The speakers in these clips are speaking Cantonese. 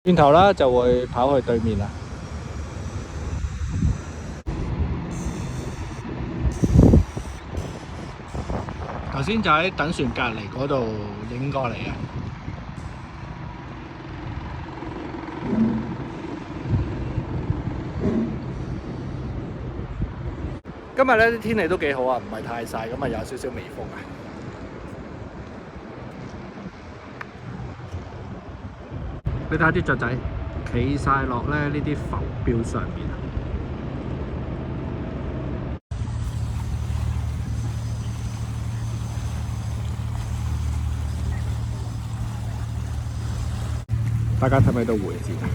轉頭啦就會跑去對面啦。頭先就喺等船隔離嗰度影過嚟嘅。今日咧啲天氣都幾好啊，唔係太曬，咁啊有少少微風啊。你睇下啲雀仔企晒落咧呢啲浮標上面。大家睇唔睇到回字啊？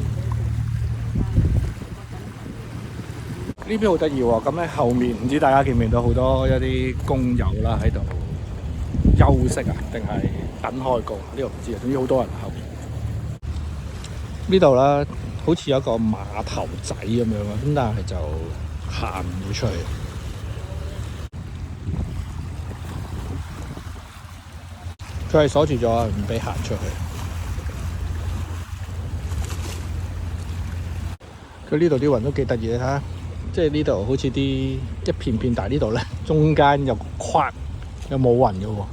呢邊好得意喎，咁咧後面唔知大家見唔見到好多一啲工友啦喺度休息啊，定係等開工？呢個唔知啊，總之好多人後面。呢度啦，好似有一個碼頭仔咁樣啊，咁但係就行唔到出去。佢係鎖住咗，唔俾行出去。佢呢度啲雲都幾得意，你睇下，即係呢度好似啲一片片，但係呢度咧中間有個框，有冇雲嘅喎。